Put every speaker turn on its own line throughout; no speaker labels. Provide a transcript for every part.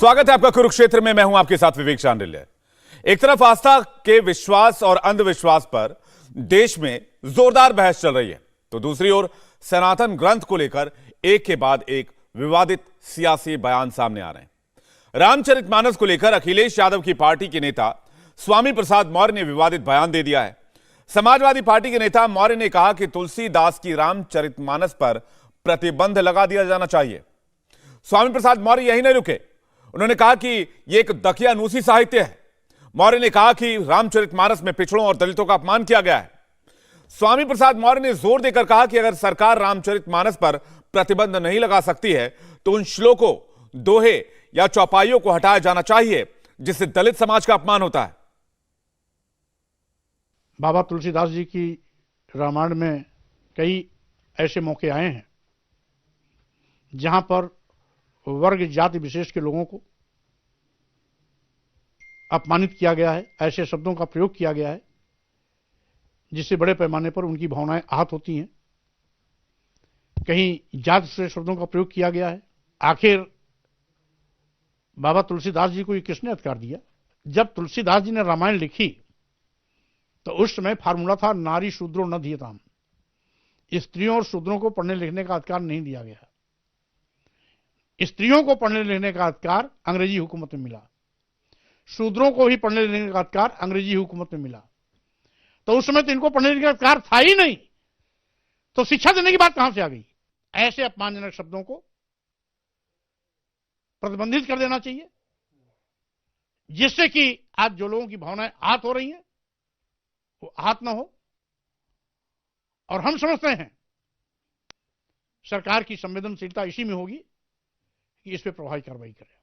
स्वागत है आपका कुरुक्षेत्र में। मैं हूं आपके साथ विवेक शांडिल्य। एक तरफ आस्था के विश्वास और अंधविश्वास पर देश में जोरदार बहस चल रही है, तो दूसरी ओर सनातन ग्रंथ को लेकर एक के बाद एक विवादित सियासी बयान सामने आ रहे हैं। रामचरितमानस को लेकर अखिलेश यादव की पार्टी के नेता स्वामी प्रसाद मौर्य ने विवादित बयान दे दिया है। समाजवादी पार्टी के नेता मौर्य ने कहा कि तुलसीदास की रामचरितमानस पर प्रतिबंध लगा दिया जाना चाहिए। स्वामी प्रसाद मौर्य यही नहीं रुके, उन्होंने कहा कि यह एक दकियानूसी साहित्य है। मौर्य ने कहा कि रामचरितमानस में पिछड़ों और दलितों का अपमान किया गया है। स्वामी प्रसाद मौर्य ने जोर देकर कहा कि अगर सरकार रामचरितमानस पर प्रतिबंध नहीं लगा सकती है तो उन श्लोकों, दोहे या चौपाइयों को हटाया जाना चाहिए जिससे दलित समाज का अपमान होता है।
बाबा तुलसीदास जी की रामायण में कई ऐसे मौके आए हैं जहां पर वर्ग जाति विशेष के लोगों को अपमानित किया गया है, ऐसे शब्दों का प्रयोग किया गया है जिससे बड़े पैमाने पर उनकी भावनाएं आहत होती हैं। कहीं जात से शब्दों का प्रयोग किया गया है। आखिर बाबा तुलसीदास जी को ये किसने अधिकार दिया? जब तुलसीदास जी ने रामायण लिखी तो उस समय फार्मूला था नारी शूद्रो न धीयताम, स्त्रियों और शूद्रों को पढ़ने लिखने का अधिकार नहीं दिया गया। स्त्रियों को पढ़ने लिखने का अधिकार अंग्रेजी हुकूमत में मिला, शूद्रों को भी पढ़ने लिखने का अधिकार अंग्रेजी हुकूमत में मिला। तो उस समय तो इनको पढ़ने लिखने का अधिकार था ही नहीं, तो शिक्षा देने की बात कहां से आ गई? ऐसे अपमानजनक शब्दों को प्रतिबंधित कर देना चाहिए जिससे कि आज जो लोगों की भावनाएं आहत हो रही हैं वो आहत ना हो। और हम समझते हैं सरकार की संवेदनशीलता इसी में होगी कि इस पे प्रभावी कार्रवाई करें।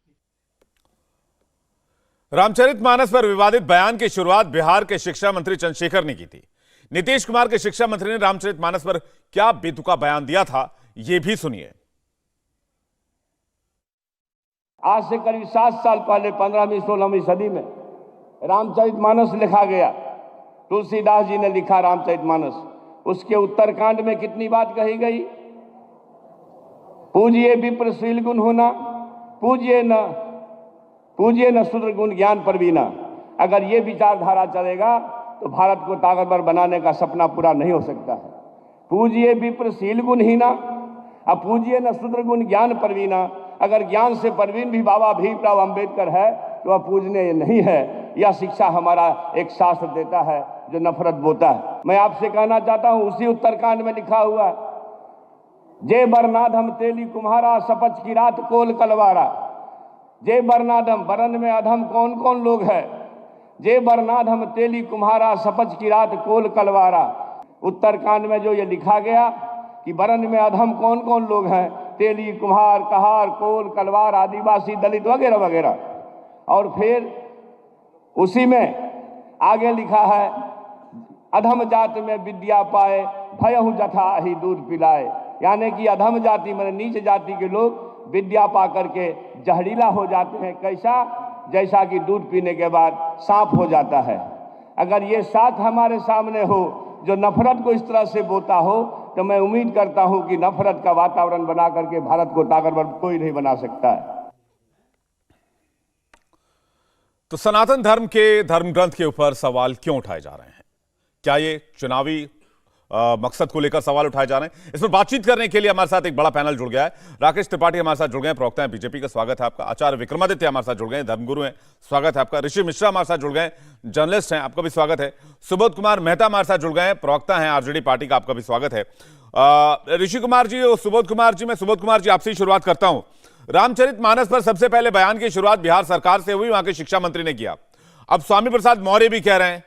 रामचरितमानस पर विवादित बयान की शुरुआत बिहार के शिक्षा मंत्री चंद्रशेखर ने की थी। नीतीश कुमार के शिक्षा मंत्री ने रामचरितमानस पर क्या बेतुका बयान दिया था, यह भी सुनिए।
आज से करीब 7 साल पहले 15वीं 16वीं सदी में रामचरितमानस लिखा गया। तुलसीदास जी ने लिखा रामचरितमानस। उसके उत्तरकांड में कितनी बात कही गई? पूजिए विप्र शील गुण होना, पूजिए न शूद्र गुण ज्ञान परवीना। अगर ये विचारधारा चलेगा तो भारत को ताकतवर बनाने का सपना पूरा नहीं हो सकता है। पूजिए विप्र शील गुण हीना, अब पूजिए न शूद्र गुण ज्ञान परवीना। अगर ज्ञान से परवीन भी बाबा भीमराव अंबेडकर है तो वह पूजने नहीं है। यह शिक्षा हमारा एक शास्त्र देता है जो नफरत बोता है। मैं आपसे कहना चाहता हूं, उसी उत्तरकांड में लिखा हुआ, जय बरनाधम तेली कुम्हारा सपच की रात कोल कलवारा। जय बरनाधम, बरन में अधम कौन कौन लोग है? जय बरनाधम तेली कुम्हारा सपच की रात कोल कलवारा। उत्तरकांड में जो ये लिखा गया कि बरन में अधम कौन कौन लोग हैं, तेली, कुम्हार, कहार, कोल, कलवार, आदिवासी, दलित वगैरह वगैरह। और फिर उसी में आगे लिखा है, अधम जाति में विद्या पाए भयहु जथा ही दूध पिलाए। यानी कि अधम जाति में नीच जाति के लोग विद्या पा करके जहरीला हो जाते हैं। कैसा? जैसा कि दूध पीने के बाद सांप हो जाता है। अगर ये साथ हमारे सामने हो जो नफरत को इस तरह से बोता हो तो मैं उम्मीद करता हूं कि नफरत का वातावरण बना करके भारत को ताकतवर कोई नहीं बना सकता है।
तो सनातन धर्म के धर्म ग्रंथ के ऊपर सवाल क्यों उठाए जा रहे हैं? क्या ये चुनावी मकसद को लेकर सवाल उठाए जा रहे हैं? इस पर बातचीत करने के लिए हमारे साथ एक बड़ा पैनल जुड़ गया है। राकेश त्रिपाठी हमारे साथ जुड़ गए हैं, प्रवक्ता हैं बीजेपी का, स्वागत है आपका। आचार्य विक्रमादित्य हमारे साथ जुड़ गए हैं, धर्मगुरु हैं, स्वागत है आपका। ऋषि मिश्रा हमारे साथ जुड़ गए हैं, जर्नलिस्ट हैं, आपका भी स्वागत है। सुबोध कुमार मेहता हमारे साथ जुड़ गए हैं, प्रवक्ता हैं आरजेडी पार्टी का, आपका भी स्वागत है। ऋषि कुमार जी और सुबोध कुमार जी, मैं सुबोध कुमार जी आपसे ही शुरुआत करता हूं। रामचरितमानस पर सबसे पहले बयान की शुरुआत बिहार सरकार से हुई, वहां के शिक्षा मंत्री ने किया। अब स्वामी प्रसाद मौर्य भी कह रहे हैं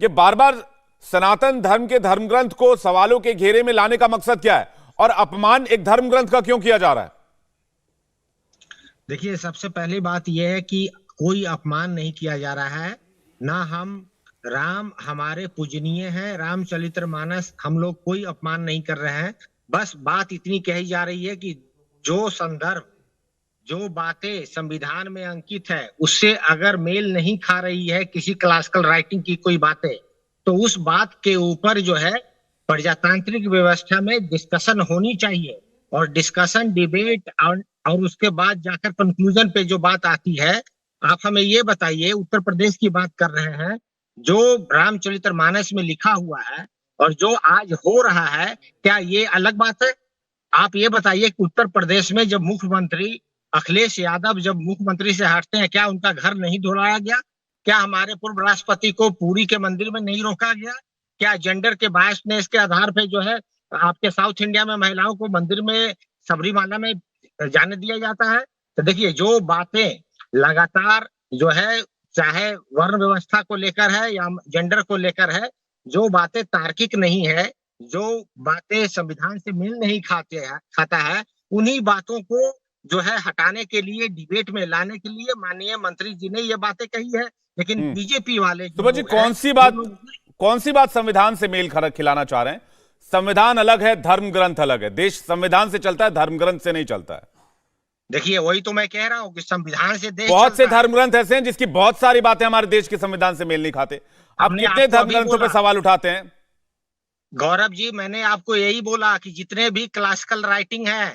कि बार बार सनातन धर्म के धर्म ग्रंथ को सवालों के घेरे में लाने का मकसद क्या है और अपमान एक धर्म ग्रंथ का क्यों किया जा रहा है?
देखिए, सबसे पहली बात यह है कि कोई अपमान नहीं किया जा रहा है। ना हम राम हमारे पूजनीय हैं, रामचरितमानस हम लोग कोई अपमान नहीं कर रहे हैं। बस बात इतनी कही जा रही है कि जो संदर्भ, जो बातें संविधान में अंकित है उससे अगर मेल नहीं खा रही है किसी क्लासिकल राइटिंग की कोई बातें, तो उस बात के ऊपर जो है प्रजातांत्रिक व्यवस्था में डिस्कशन होनी चाहिए। और डिस्कशन, डिबेट और उसके बाद जाकर कंक्लूजन पे जो बात आती है। आप हमें ये बताइए, उत्तर प्रदेश की बात कर रहे हैं, जो रामचरितमानस में लिखा हुआ है और जो आज हो रहा है, क्या ये अलग बात है? आप ये बताइए कि उत्तर प्रदेश में जब मुख्यमंत्री अखिलेश यादव जब मुख्यमंत्री से हटते हैं, क्या उनका घर नहीं धुलाया गया? क्या हमारे पूर्व राष्ट्रपति को पुरी के मंदिर में नहीं रोका गया? क्या जेंडर के बायसनेस के आधार पे जो है आपके साउथ इंडिया में महिलाओं को मंदिर में सबरीमाला में जाने दिया जाता है? तो देखिए, जो बातें लगातार जो है, चाहे वर्ण व्यवस्था को लेकर है या जेंडर को लेकर है, जो बातें तार्किक नहीं है, जो बातें संविधान से मेल नहीं खाता है, उन्हीं बातों को जो है हटाने के लिए, डिबेट में लाने के लिए माननीय मंत्री जी ने ये बातें कही है। लेकिन बीजेपी वाले
सुबोध जी, कौन सी बात संविधान से मेल खिलाना चाह रहे हैं? संविधान अलग है, धर्म ग्रंथ अलग है। देश संविधान से चलता है, धर्म ग्रंथ से नहीं चलता है।
देखिए, वही तो मैं कह रहा हूं कि संविधान से देश
बहुत से
चलता है।
धर्म ग्रंथ ऐसे हैं जिसकी बहुत सारी बातें हमारे देश के संविधान से मेल नहीं खाते। आप
हमने
कितने
आपको
धर्म
अभी
ग्रंथों पर
बोला।
सवाल उठाते हैं?
गौरव जी, मैंने आपको यही बोला कि जितने भी क्लासिकल राइटिंग है,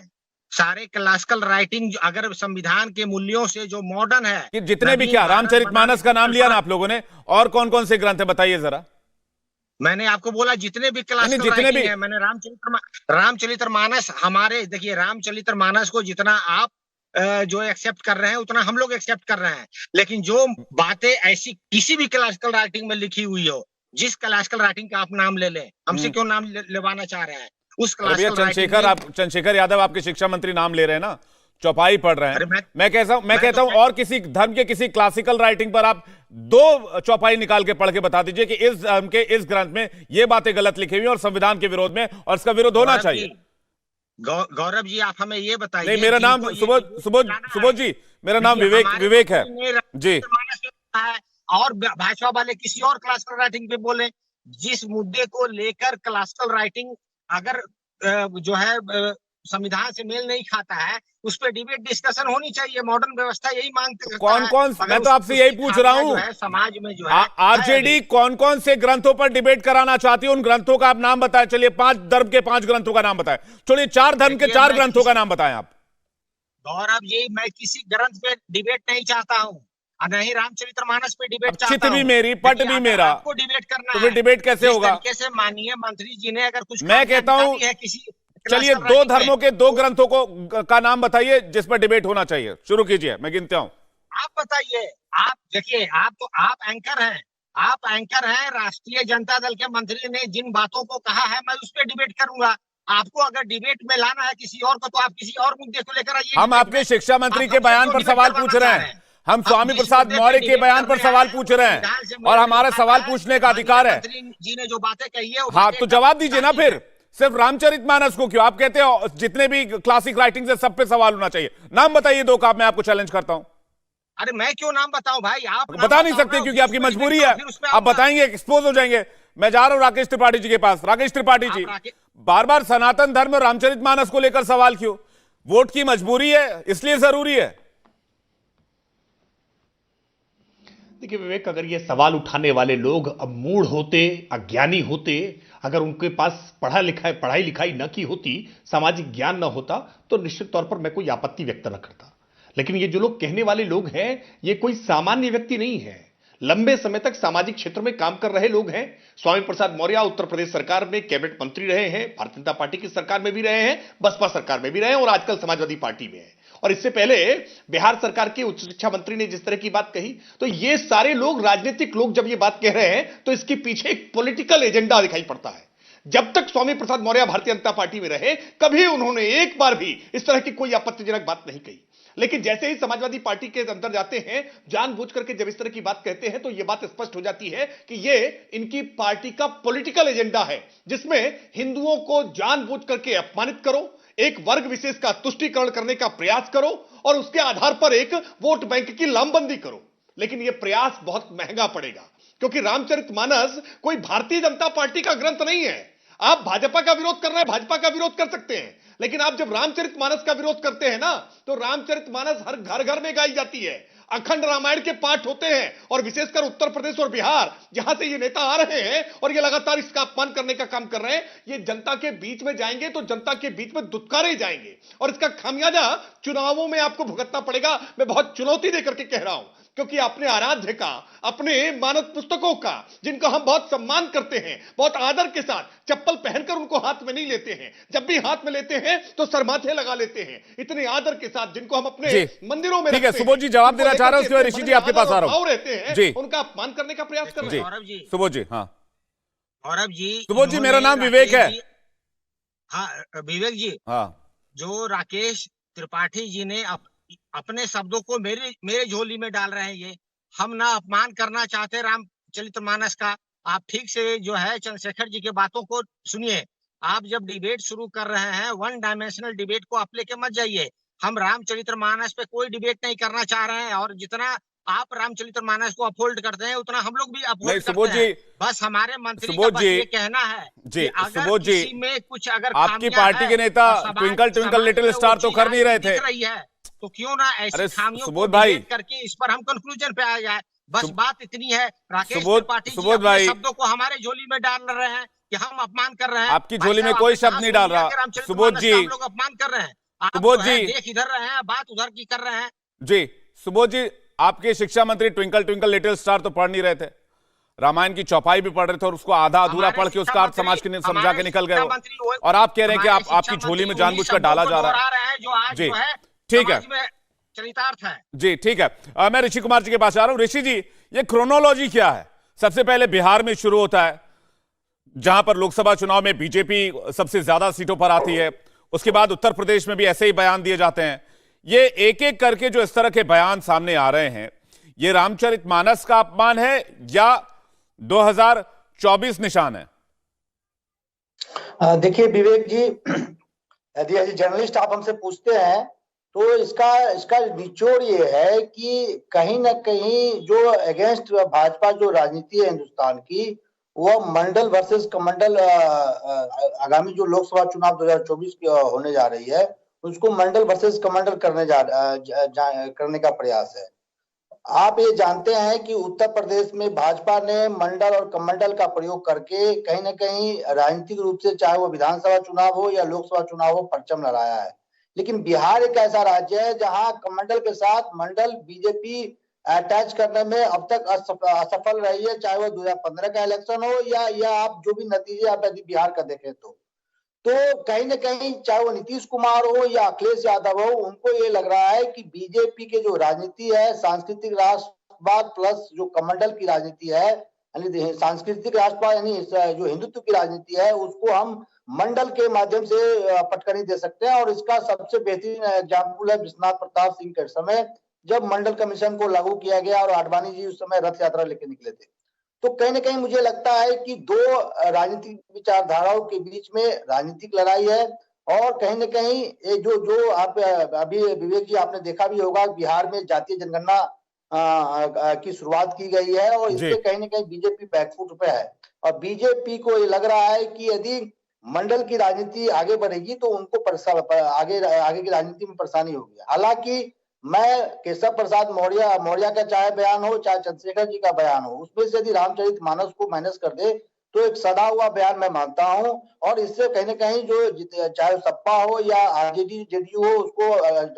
सारे क्लासिकल राइटिंग अगर संविधान के मूल्यों से जो मॉडर्न है,
कि जितने भी, क्या रामचरितमानस का नाम लिया ना आप लोगों ने, और कौन कौन से ग्रंथ है बताइए जरा।
मैंने आपको बोला जितने भी क्लासिकल
जितने
राइटिंग
भी
है, मैंने रामचरितमानस, हमारे देखिए, रामचरितमानस को जितना आप जो एक्सेप्ट कर रहे हैं उतना हम लोग एक्सेप्ट कर रहे हैं, लेकिन जो बातें ऐसी किसी भी क्लासिकल राइटिंग में लिखी हुई हो, जिस क्लासिकल राइटिंग का आप नाम ले लें, हमसे क्यों नाम लेवाना चाह रहे हैं उस
भैया
क्लासिकल
चंद्रशेखर यादव आपके शिक्षा मंत्री नाम ले रहे हैं ना, चौपाई पढ़ रहे
अरे
हैं। मैं कहता हूं और किसी धर्म के किसी क्लासिकल राइटिंग पर आप 2 चौपाई निकाल के पढ़ के बता दीजिए कि इस धर्म के इस ग्रंथ में ये बातें गलत लिखी हुई और संविधान के विरोध में, और इसका विरोध होना चाहिए।
गौरव जी, आप हमें ये बताइए।
नहीं, मेरा नाम सुबोध जी, मेरा नाम विवेक है जी।
और भाजपा वाले किसी और क्लासिकल राइटिंग पे बोले, जिस मुद्दे को लेकर क्लासिकल राइटिंग अगर जो है संविधान से मेल नहीं खाता है, उस पर डिबेट डिस्कशन होनी चाहिए। मॉडर्न व्यवस्था यही मांगती है।
कौन मैं तो आपसे यही पूछ रहा हूं,
समाज में जो है
आरजेडी कौन से ग्रंथों पर डिबेट कराना चाहती है? उन ग्रंथों का आप नाम बताएं। चलिए, 5 धर्म के 5 ग्रंथों का नाम बताएं। चलिए, 4 धर्म के 4 ग्रंथों का नाम बताएं आप।
गौरव जी, मैं किसी ग्रंथ पे डिबेट नहीं चाहता हूँ, नहीं रामचरितमानस पे डिबेट चाहता हूँ।
चित भी मेरी, पट भी मेरा,
आपको डिबेट करना
तो फिर डिबेट कैसे होगा?
कैसे माननीय मंत्री जी ने अगर कुछ,
मैं कहता हूं, चलिए 2 धर्मों के 2 ग्रंथों का नाम बताइए जिस पर डिबेट होना चाहिए। शुरू कीजिए, मैं गिनता हूं।
आप बताइए। आप देखिए, आप एंकर हैं। राष्ट्रीय जनता दल के मंत्री ने जिन बातों को कहा है, मैं उस पर डिबेट करूंगा। आपको अगर डिबेट में लाना है किसी और को, तो आप किसी और मुद्दे को लेकर आइए।
हम आपके शिक्षा मंत्री के बयान पर सवाल पूछ रहे हैं। हम स्वामी प्रसाद मौर्य के बयान पर सवाल पूछ रहे हैं और हमारा सवाल पूछने का अधिकार है।
जी ने जो बातें कही है,
हाँ, तो जवाब दीजिए ना। फिर सिर्फ रामचरितमानस को क्यों? आप कहते हो जितने भी क्लासिक राइटिंग है सब पे सवाल होना चाहिए। नाम बताइए 2 का, मैं आपको चैलेंज करता हूं।
अरे मैं क्यों नाम बताऊं भाई? आप
बता नहीं सकते क्योंकि आपकी मजबूरी है। आप बताएंगे, एक्सपोज हो जाएंगे। मैं जा रहा हूं राकेश त्रिपाठी जी के पास। राकेश त्रिपाठी जी, बार बार सनातन धर्म और रामचरितमानस को लेकर सवाल क्यों? वोट की मजबूरी है, इसलिए जरूरी है?
देखिए विवेक, अगर ये सवाल उठाने वाले लोग अब मूढ़ होते, अज्ञानी होते, अगर उनके पास पढ़ाई लिखाई न की होती, सामाजिक ज्ञान न होता, तो निश्चित तौर पर मैं कोई आपत्ति व्यक्त न करता। लेकिन ये जो लोग कहने वाले लोग हैं, ये कोई सामान्य व्यक्ति नहीं है। लंबे समय तक सामाजिक क्षेत्र में काम कर रहे लोग हैं। स्वामी प्रसाद मौर्य उत्तर प्रदेश सरकार में कैबिनेट मंत्री रहे हैं, भारतीय जनता पार्टी की सरकार में भी रहे हैं, बसपा सरकार में भी रहे हैं और आजकल समाजवादी पार्टी में है। और इससे पहले बिहार सरकार के उच्च शिक्षा मंत्री ने जिस तरह की बात कही, तो ये सारे लोग, राजनीतिक लोग जब ये बात कह रहे हैं, तो इसके पीछे एक पॉलिटिकल एजेंडा दिखाई पड़ता है। जब तक स्वामी प्रसाद मौर्य भारतीय जनता पार्टी में रहे, कभी उन्होंने एक बार भी इस तरह की कोई आपत्तिजनक बात नहीं कही। लेकिन जैसे ही समाजवादी पार्टी के अंदर जाते हैं, जानबूझ करके जब इस तरह की बात कहते हैं, तो यह बात स्पष्ट हो जाती है कि यह इनकी पार्टी का पॉलिटिकल एजेंडा है, जिसमें हिंदुओं को जानबूझ करके अपमानित करो, एक वर्ग विशेष का तुष्टीकरण करने का प्रयास करो और उसके आधार पर एक वोट बैंक की लामबंदी करो। लेकिन यह प्रयास बहुत महंगा पड़ेगा, क्योंकि रामचरितमानस कोई भारतीय जनता पार्टी का ग्रंथ नहीं है। आप भाजपा का विरोध कर रहे हैं, भाजपा का विरोध कर सकते हैं, लेकिन आप जब रामचरितमानस का विरोध करते हैं ना, तो रामचरितमानस हर घर घर में गाई जाती है। अखंड रामायण के पाठ होते हैं, और विशेषकर उत्तर प्रदेश और बिहार जहां से ये नेता आ रहे हैं और ये लगातार इसका अपमान करने का काम कर रहे हैं, ये जनता के बीच में जाएंगे तो जनता के बीच में दुत्कारे जाएंगे और इसका खामियाजा चुनावों में आपको भुगतना पड़ेगा। मैं बहुत चुनौती देकर के कह रहा हूं, क्योंकि अपने आराध्य का, अपने मानद पुस्तकों का, जिनको हम बहुत सम्मान करते हैं, बहुत आदर के साथ चप्पल पहनकर उनको हाथ में नहीं लेते हैं, जब भी हाथ में लेते हैं तो सरमाथे लगा लेते हैं, इतने आदर के साथ जिनको हम अपने मंदिरों में
ठीक है,
रखते हैं।
सुबोध जी जवाब देना चाह रहे हैं, उसके बाद ऋषि जी आपके पास आ रहा हूं
रहते हैं
जी,
उनका अपमान करने का प्रयास कर रहे हैं।
गौरव जी,
सुबोध जी। हाँ
गौरव जी,
सुबोध जी, मेरा नाम विवेक है।
हाँ विवेक जी,
हाँ
जो राकेश त्रिपाठी जी ने अपने शब्दों को मेरे झोली में डाल रहे हैं, ये हम ना अपमान करना चाहते रामचरितमानस का। आप ठीक से जो है चंद्रशेखर जी के बातों को सुनिए। आप जब डिबेट शुरू कर रहे हैं, वन डायमेंशनल डिबेट को आप लेके मत जाइए। हम रामचरितमानस पे कोई डिबेट नहीं करना चाह रहे हैं, और जितना आप रामचरितमानस को अपहोल्ड करते हैं उतना हम लोग भी अपहोल्ड करते हैं। बस हमारे मंत्री का बस ये कहना है
जी,
कि अगर
सुबोध जी,
किसी में कुछ अगर
आपकी पार्टी के नेता ट्विंकल ट्विंकल लिटिल स्टार तो कर नहीं रहे थे,
रही है, तो क्यों ना ऐसी खामियों
सुबोध
को
भाई,
डिबेट करके इस पर हम कंक्लूजन पे आ जाए। बस बात इतनी है। राकेश
सुबोध
त्रिपाठी जी
सुबोध
अपने
भाई,
शब्दों को हमारे झोली में डाल रहे हैं कि हम अपमान कर रहे हैं।
आपकी झोली में कोई शब्द नहीं डाल रहा सुबोध जी।
हम लोग अपमान कर रहे हैं, आप
सुबोध
जो है
जी,
देख इधर रहे हैं, बात उधर की कर रहे हैं।
जी सुबोध जी, आपके शिक्षा मंत्री ट्विंकल ट्विंकल लिटिल स्टार तो पढ़ नहीं रहे थे, रामायण की चौपाई भी पढ़ रहे थे और उसको आधा अधूरा पढ़ के उसका अर्थ समाज के समझा के निकल गए हो, और आप कह रहे हैं कि आपकी झोली में जानबूझकर डाला जा रहा है। जी ठीक है,
चरितार्थ है
जी ठीक है। मैं ऋषि कुमार जी के पास आ रहा हूं। ऋषि जी, ये क्रोनोलॉजी क्या है? सबसे पहले बिहार में शुरू होता है, जहां पर लोकसभा चुनाव में बीजेपी सबसे ज्यादा सीटों पर आती है, उसके बाद उत्तर प्रदेश में भी ऐसे ही बयान दिए जाते हैं। ये एक एक करके जो इस तरह के बयान सामने आ रहे हैं, ये रामचरितमानस का अपमान है या 2024 निशान है?
देखिए विवेक जी, यदि एज जर्नलिस्ट आप हमसे पूछते हैं तो इसका निचोड़ ये है कि कहीं ना कहीं जो अगेंस्ट भाजपा जो राजनीति है हिंदुस्तान की, वो मंडल वर्सेस कमंडल, आगामी जो लोकसभा चुनाव 2024 की होने जा रही है, उसको मंडल वर्सेस कमंडल करने का प्रयास है। आप ये जानते हैं कि उत्तर प्रदेश में भाजपा ने मंडल और कमंडल का प्रयोग करके कहीं ना कहीं राजनीतिक रूप से, चाहे वो विधानसभा चुनाव हो या लोकसभा चुनाव हो, परचम लहराया है। लेकिन बिहार एक ऐसा राज्य है जहां कमंडल के साथ मंडल बीजेपी अटैच करने में अब तक असफल रही है, चाहे वो 2015 का इलेक्शन हो या आप जो भी नतीजे आप यदि बिहार का देखें तो कहीं ना कहीं चाहे वो नीतीश कुमार हो या अखिलेश यादव हो, उनको ये लग रहा है कि बीजेपी के जो राजनीति है, सांस्कृतिक राष्ट्रवाद प्लस जो कमंडल की राजनीति है, यानी सांस्कृतिक राष्ट्रवाद यानी जो हिंदुत्व की राजनीति है, उसको हम मंडल के माध्यम से पटकनी दे सकते हैं। और इसका सबसे बेहतरीन एग्जाम्पल है विश्वनाथ प्रताप सिंह के समय, जब मंडल कमीशन को लागू किया गया और आडवाणी जी उस समय रथ यात्रा लेके निकले थे। तो कहीं ना कहीं मुझे लगता है कि दो राजनीतिक विचारधाराओं के बीच में राजनीतिक लड़ाई है, और कहीं ना कहीं ये जो आप अभी विवेक जी आपने देखा भी होगा, बिहार में जातीय जनगणना की शुरुआत की गई है और इससे कहीं ना कहीं बीजेपी बैकफुट पे है, और बीजेपी को ये लग रहा है कि यदि मंडल की राजनीति आगे बढ़ेगी तो उनको आगे की राजनीति में परेशानी होगी। हालांकि मैं केशव प्रसाद मौर्य का चाहे बयान हो, चाहे चंद्रशेखर जी का बयान हो, उसमें से यदि रामचरितमानस को माइनस कर दे तो एक सदा हुआ बयान मैं मानता हूं, और इससे कहीं ना कहीं जो चाहे सपा हो या आरजेडी जेडीयू हो, उसको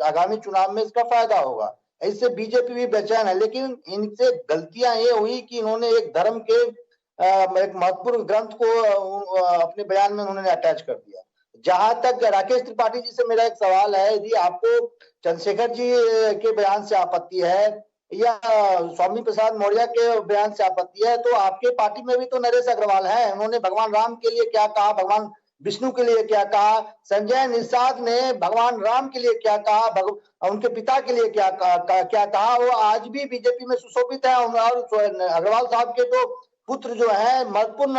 आगामी चुनाव में इसका फायदा होगा। इससे बीजेपी भी बेचैन है। लेकिन इनसे गलतियां ये हुई कि इन्होंने एक धर्म के एक महत्वपूर्ण ग्रंथ को अपने बयान में उन्होंने अटैच कर दिया। जहां तक राकेश त्रिपाठी जी से मेरा एक सवाल है, यदि आपको चंद्रशेखर जी के बयान से आपत्ति है या स्वामी प्रसाद मौर्य के बयान से आपत्ति है, तो आपके पार्टी में भी तो नरेश अग्रवाल है, उन्होंने भगवान राम के लिए क्या कहा, भगवान विष्णु के लिए क्या कहा, संजय निषाद ने भगवान राम के लिए क्या कहा, उनके पिता के लिए क्या कहा, वो आज भी बीजेपी में सुशोभित है। और अग्रवाल साहब के तो पुत्र जो है महत्वपूर्ण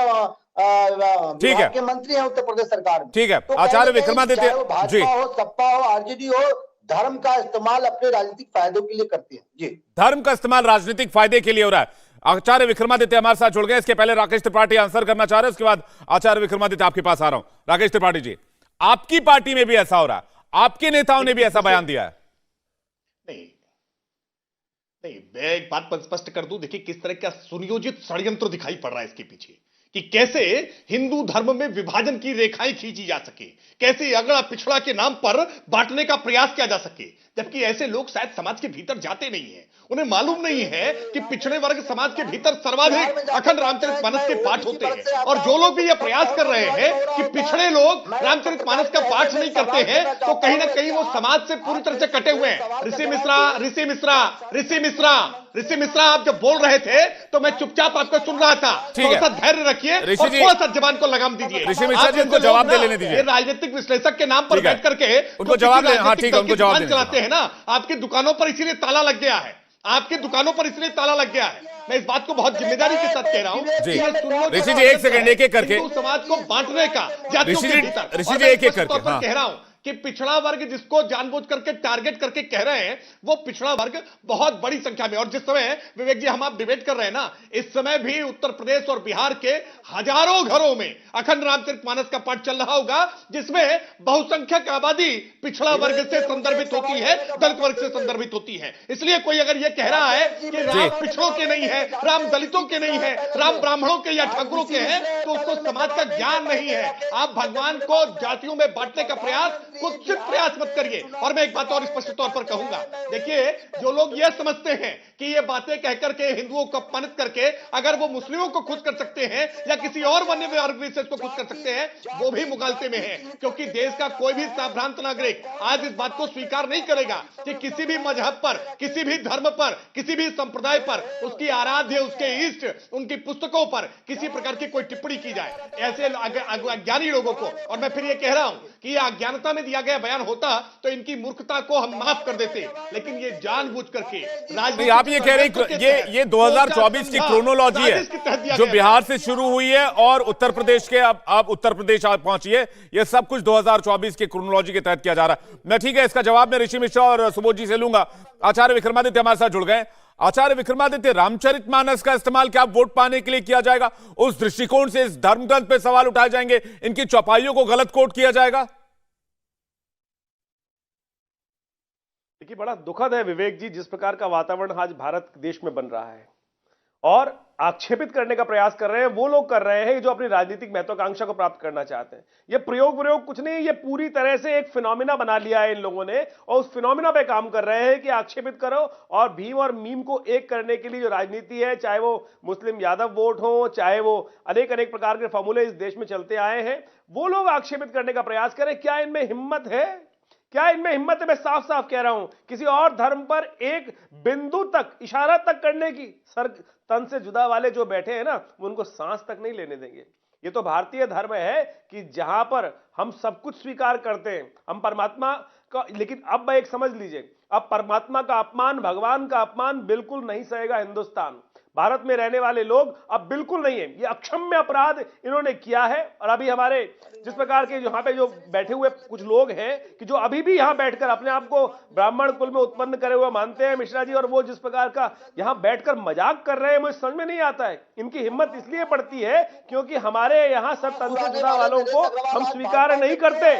ठीक है
के मंत्री हैं उत्तर प्रदेश सरकार में।
ठीक है,
तो
आचार्य विक्रमादित्य जी,
भाजपा हो, सपा हो, आरजेडी हो, धर्म का इस्तेमाल अपने राजनीतिक फायदों के लिए करती है। जी,
धर्म का इस्तेमाल राजनीतिक फायदे के लिए हो रहा है। आचार्य विक्रमादित्य हमारे साथ जुड़ गए। इसके पहले राकेश त्रिपाठी आंसर करना चाह रहे हैं, उसके बाद आचार्य विक्रमादित्य आपके पास आ रहा हूं। राकेश त्रिपाठी जी, आपकी पार्टी में भी ऐसा हो रहा है, आपके नेताओं ने भी ऐसा बयान दिया है?
नहीं, नहीं, मैं एक बात पर स्पष्ट कर दूं, देखिए किस तरह का सुनियोजित षड्यंत्र दिखाई पड़ रहा है इसके पीछे, कि कैसे हिंदू धर्म में विभाजन की रेखाएं खींची जा सके, कैसे अगड़ा पिछड़ा के नाम पर बांटने का प्रयास किया जा सके, जबकि ऐसे लोग शायद समाज के भीतर जाते नहीं हैं। उन्हें मालूम नहीं है कि पिछड़े वर्ग समाज के भीतर सर्वाधिक अखंड रामचरितमानस के पाठ होते हैं। और जो लोग भी यह प्रयास कर रहे हैं कि पिछड़े लोग रामचरितमानस का पाठ नहीं करते हैं, तो कहीं ना कहीं वो समाज से पूरी तरह से कटे हुए हैं। ऋषि मिश्रा आप जब बोल रहे थे तो मैं चुपचाप आपको सुन रहा था। थोड़ा सा धैर्य रखिए और थोड़ा सा जबान को लगाम दीजिए।
ऋषि मिश्रा जी, उनको जवाब दे लेने दीजिए।
राजनीतिक विश्लेषक के नाम पर बैठ करके
उनको जवाब दे, हाँ ठीक है, उनको जवाब
चलाते हैं ना। आपकी दुकानों पर इसीलिए ताला लग गया है, आपकी दुकानों पर इसलिए ताला लग गया है। मैं इस बात को बहुत जिम्मेदारी के साथ कह रहा हूं।
ऋषि जी एक सेकंड, एक एक करके
समाज को बांटने का जातियों के भीतर,
ऋषि जी एक एक करके
कह रहा हूं कि पिछड़ा वर्ग जिसको जानबूझ करके टारगेट करके कह रहे हैं, वो पिछड़ा वर्ग बहुत बड़ी संख्या में। और जिस समय विवेक जी हम आप डिबेट कर रहे हैं ना, इस समय भी उत्तर प्रदेश और बिहार के हजारों घरों में अखंड रामचरितमानस का पाठ चल रहा होगा, जिसमें बहुसंख्यक आबादी पिछड़ा वर्ग से संदर्भित होती है, दलित वर्ग से संदर्भित होती है। इसलिए कोई अगर यह कह रहा है कि राम पिछड़ों के नहीं है, राम दलितों के नहीं है, राम ब्राह्मणों के या ठाकुरों के हैं, तो उसको समाज का ज्ञान नहीं है। आप भगवान को जातियों में बांटने का प्रयास, कुत्सित प्रयास मत करिए। और मैं एक बात और स्पष्ट तौर पर कहूंगा, देखिए जो लोग यह समझते हैं कि ये बातें कहकर के हिंदुओं को अपमानित करके अगर वो मुस्लिमों को खुश कर सकते हैं या किसी और वन्य वर्ग विशेष को खुश कर सकते हैं, वो भी मुगालते में है। क्योंकि देश का कोई भी साभ्रांत नागरिक आज इस बात को स्वीकार नहीं करेगा कि किसी भी मजहब पर, किसी भी धर्म पर, किसी भी संप्रदाय पर, उसकी आराध्य, उसके इष्ट, उनकी पुस्तकों पर किसी प्रकार की कोई टिप्पणी की जाए। ऐसे अज्ञानी लोगों को, और मैं फिर ये कह रहा हूं कि ये अज्ञानता में दिया गया बयान होता तो इनकी मूर्खता को हम माफ कर देते, लेकिन ये जानबूझ करके
नहीं, आप ये कह रहे हैं ये 2024 की क्रोनोलॉजी है जो बिहार से शुरू हुई है और उत्तर प्रदेश के अब उत्तर प्रदेश आप पहुंचिए, ये सब कुछ 2024 की क्रोनोलॉजी के तहत किया जा रहा है। मैं ठीक है, इसका जवाब मैं ऋषि मिश्रा और सुबोध जी से लूंगा। आचार्य विक्रमादित्य हमारे साथ जुड़ गए। आचार्य विक्रमादित्य, रामचरितमानस का इस्तेमाल क्या वोट पाने के लिए किया जाएगा? उस दृष्टिकोण से इस धर्मग्रंथ पे सवाल उठाए जाएंगे, इनकी चौपाइयों को गलत कोट किया जाएगा?
देखिए, बड़ा दुखद है विवेक जी, जिस प्रकार का वातावरण आज भारत देश में बन रहा है और आक्षेपित करने का प्रयास कर रहे हैं वो लोग कर रहे हैं जो अपनी राजनीतिक महत्वाकांक्षा को प्राप्त करना चाहते हैं। ये प्रयोग कुछ नहीं, ये पूरी तरह से एक फिनोमिना बना लिया है इन लोगों ने और उस फिनोमिना पे काम कर रहे हैं कि आक्षेपित करो। और भीम और मीम को एक करने के लिए जो राजनीति है, चाहे वो मुस्लिम यादव वोट हो, चाहे वो अनेक अनेक प्रकार के फॉर्मूले इस देश में चलते आए हैं, वो लोग आक्षेपित करने का प्रयास करें। क्या इनमें हिम्मत है? क्या इनमें हिम्मत है? मैं साफ साफ कह रहा हूं, किसी और धर्म पर एक बिंदु तक, इशारा तक करने की, सर तन से जुदा वाले जो बैठे हैं ना, वो उनको सांस तक नहीं लेने देंगे। ये तो भारतीय धर्म है कि जहां पर हम सब कुछ स्वीकार करते हैं, हम परमात्मा का, लेकिन अब एक समझ लीजिए, अब परमात्मा का अपमान, भगवान का अपमान बिल्कुल नहीं सहेगा हिंदुस्तान। भारत में रहने वाले लोग अब बिल्कुल नहीं है, ये अक्षम्य अपराध इन्होंने किया है। और अभी हमारे जिस प्रकार के यहाँ पे जो बैठे हुए कुछ लोग हैं कि जो अभी भी यहाँ बैठकर अपने आप को ब्राह्मण कुल में उत्पन्न करे हुए मानते हैं मिश्रा जी, और वो जिस प्रकार का यहाँ बैठकर मजाक कर रहे हैं, मुझे समझ में नहीं आता है। इनकी हिम्मत इसलिए पड़ती है क्योंकि हमारे यहाँ सब तन से जुदा वालों को हम स्वीकार नहीं करते,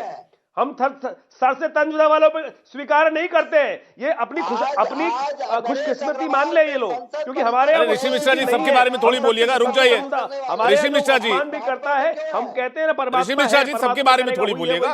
हम सर से तन जुदा वालों पर स्वीकार नहीं करते हैं। ये अपनी खुशकिस्मती मान ले ये लोग, क्योंकि हमारे
ऋषि मिश्रा जी सबके बारे में थोड़ी बोलिएगा, रुक जाइए। ऋषि मिश्रा जी
भी करता है, हम कहते हैं ना परमात्मा।
ऋषि मिश्रा जी सबके बारे में थोड़ी बोलिएगा,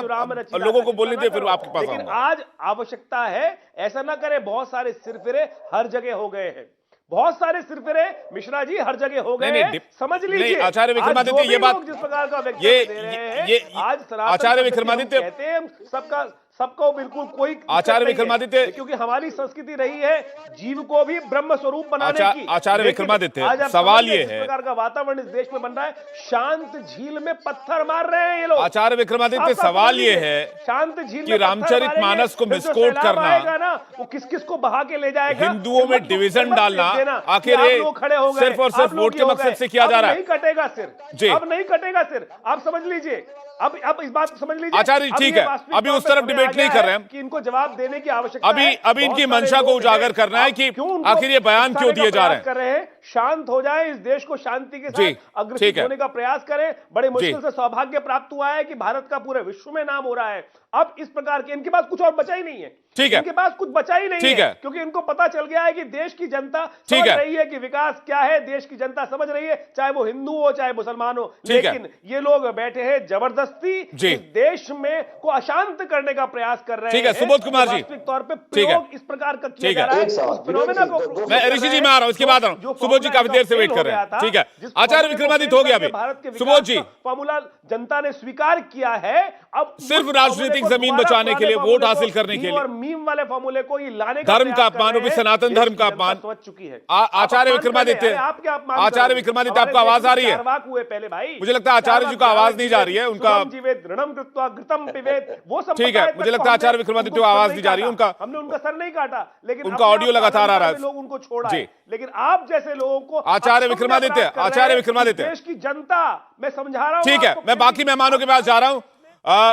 लोगों को बोलने दे, फिर आपके पास।
लेकिन आज आवश्यकता है, ऐसा ना करें। बहुत सारे सिरफिरे हर जगह हो गए हैं, बहुत सारे सिरफिरे मिश्रा जी हर जगह हो गए हैं, समझ लीजिए।
आचार्य विक्रमादित्य, ये बात,
जिस प्रकार का
ये
आज
आचार्य विक्रमादित्य
कहते हैं सबको बिल्कुल कोई
आचार्य विक्रमादित्य,
क्योंकि हमारी संस्कृति रही है जीव को भी ब्रह्म स्वरूप बनाने की।
आचार्य विक्रमादित्य, सवाल ये है,
इस प्रकार का वातावरण इस देश में बन रहा है, शांत झील में पत्थर मार रहे हैं ये लोग।
आचार्य विक्रमादित्य, सवाल ये है
शांत झील
कि रामचरितमानस को मिसकोट करना
ना, वो किस किस को बहा के ले जाएगा,
हिंदुओं में डिवीजन डालना, आखिर
खड़े हो गए
सिर्फ और सिर्फ वोट के मकसद से किया जा रहा है।
नहीं कटेगा सिर, अब नहीं कटेगा सिर, आप समझ लीजिए। अब इस बात को समझ लीजिए
आचार्य, ठीक है, अभी उस तरफ डिबेट नहीं कर रहे हैं
कि इनको जवाब देने की आवश्यकता है।
अभी इनकी मंशा को उजागर करना है कि आखिर ये बयान क्यों दिए जा रहे हैं।
शांत हो जाए, इस देश को शांति के साथ अग्रसर होने का प्रयास करें। बड़े मुश्किल से सौभाग्य प्राप्त हुआ है कि भारत का पूरे विश्व में नाम हो रहा है। अब इस प्रकार के इनके पास कुछ और बचा ही नहीं है।
ठीक है।
इनके पास कुछ बचा ही नहीं
ठीक
है,
है।
क्योंकि इनको पता चल गया है कि देश की जनता
ठीक
समझ
है।
रही है कि विकास क्या है, देश की जनता समझ रही है, चाहे वो हिंदू हो चाहे मुसलमान हो।
ठीक है।
लेकिन ये लोग बैठे हैं जबरदस्ती
जी।
इस देश में को अशांत करने का प्रयास कर रहे हैं।
ठीक है, सुबोध कुमार जी।
वास्तविक तौर पे
ठीक है।
प्रयोग इस प्रकार का किया
ठीक है।
जा रहा है।
एक सवाल,
उस फिनोमेना को
विवेक जी,
मैं ऋषि जी में आ रहा हूं, इसके बाद आ रहा हूं। सुबोध जी काफी देर से वेट कर रहे हैं। ठीक है, आचार्य विक्रमादित्य हो गया अभी। सुबोध जी,
फॉर्मूला जनता ने स्वीकार किया है। अब
सिर्फ राजनीतिक जमीन बचाने के लिए, वोट हासिल करने के लिए,
और मीम वाले फॉर्मूले को ही लाने का
धर्म का
प्रयास कर
अपमान,
रहे
वो भी
हैं।
सनातन धर्म का
देश की जनता
अपमान।
समझ चुकी है।
आचार्य विक्रमादित्य, आचार्य विक्रमादित्य, आपको आवाज आ रही है?
हुए पहले भाई,
मुझे लगता है आचार्य जी को आवाज नहीं जा रही है, उनका।
जीवेत ऋणम कृत्वा घृतम पिबेत, वो
ठीक है, मुझे लगता है आचार्य विक्रमादित्य को आवाज नहीं जा रही है, उनका।
हमने उनका सर नहीं काटा, लेकिन
उनका ऑडियो लगातार आ रहा है।
लोग उनको छोड़ा
जी।
है। लेकिन आप जैसे लोगों को
आचार्य विक्रमादित्य, आचार्य विक्रमादित्य,
देश की जनता, मैं समझा रहा हूं।
ठीक है, मैं बाकी मेहमानों के पास जा रहा हूं।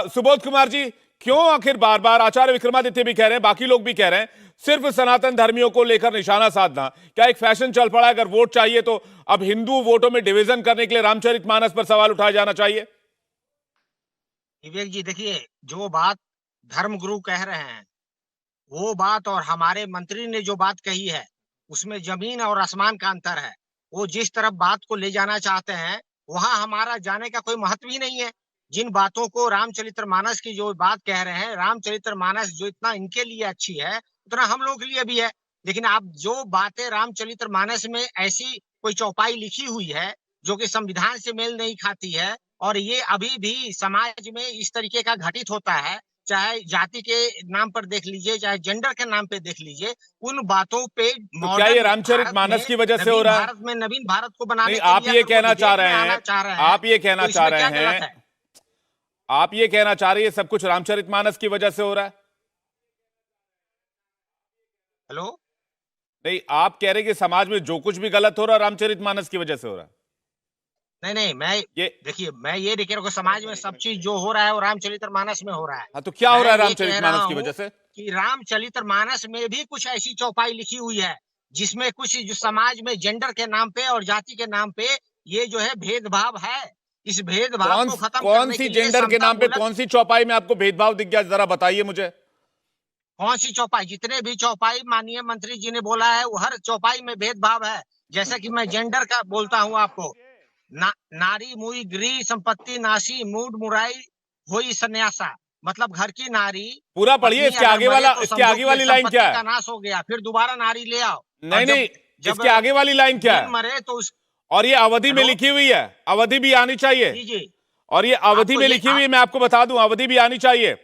सुबोध कुमार जी, क्यों आखिर बार बार आचार्य विक्रमादित्य भी कह रहे हैं, बाकी लोग भी कह रहे हैं, सिर्फ सनातन धर्मियों को लेकर निशाना साधना क्या एक फैशन चल पड़ा है? अगर वोट चाहिए तो अब हिंदू वोटों में डिवीजन करने के लिए रामचरितमानस पर सवाल उठाया जाना चाहिए।
विवेक जी, देखिए, जो बात धर्मगुरु कह रहे हैं वो बात और हमारे मंत्री ने जो बात कही है उसमें जमीन और आसमान का अंतर है। वो जिस तरफ बात को ले जाना चाहते हैं वहां हमारा जाने का कोई महत्व ही नहीं है। जिन बातों को रामचरितमानस की जो बात कह रहे हैं, रामचरितमानस जो इतना इनके लिए अच्छी है उतना हम लोगों के लिए भी है। लेकिन आप जो बातें रामचरितमानस में ऐसी कोई चौपाई लिखी हुई है जो कि संविधान से मेल नहीं खाती है, और ये अभी भी समाज में इस तरीके का घटित होता है, चाहे जाति के नाम पर देख लीजिए, चाहे जेंडर के नाम पे देख लीजिए, उन बातों पे
तो क्या ये रामचरितमानस की वजह से हो रहा है?
भारत में नवीन भारत को बनाने
नहीं,
के
आप
लिए
ये
अगर वो
कहना
विदेश
चाह
में
रहे
आना
हैं,
चाह रहे हैं,
आप ये कहना
तो
चाह
इसमें
रहे
क्या गलत
हैं,
है?
आप ये कहना चाह रहे हैं सब कुछ रामचरितमानस की वजह से हो रहा है?
हेलो,
नहीं, आप कह रहे हैं कि समाज में जो कुछ भी गलत हो रहा है रामचरितमानस की वजह से हो रहा है?
नहीं, मैं
ये
देखिए, मैं ये नहीं कह रहा हूं कि समाज में सब चीज जो हो रहा है वो रामचरितमानस में हो रहा है।
हाँ, तो क्या हो रहा है
मैं ये कह
रामचरितमानस
रहा
की
हूं
वजह से?
कि रामचरितमानस में भी कुछ ऐसी चौपाई लिखी हुई है जिसमें कुछ जो समाज में जेंडर के नाम पे और जाति के नाम पे ये जो है भेदभाव है। इस भेदभाव को खत्म
कौन
करने
सी
के लिए
जेंडर के नाम पे
समतामूलक-
कौन सी चौपाई में आपको भेदभाव दिख गया, जरा बताइए मुझे।
कौन सी चौपाई? जितने भी चौपाई माननीय मंत्री जी ने बोला है वो हर चौपाई में भेदभाव है। जैसे कि मैं जेंडर का बोलता हूँ आपको, नारी मुई गृह संपत्ति नासी मूड मुराई होई सन्यासा, मतलब घर की नारी
पूरा पढ़िए,
पत्नी
इसके
अगर
आगे
मरे
वाला,
तो
इसके
समझो
आगे
कि
वाली लाइन
संपत्ति
क्या है?
का नाश हो गया, फिर दोबारा नारी ले आओ।
नहीं
और
नहीं,
जब
इसके आगे वाली लाइन क्या है?
मरे तो उस
और ये अवधि में
हेलो?
लिखी हुई है, अवधि भी आनी चाहिए।
जी जी,
और ये अवधि
आपको
में
ये-
लिखी हुई है, मैं आपको बता दूं, अवधि भी आनी चाहिए।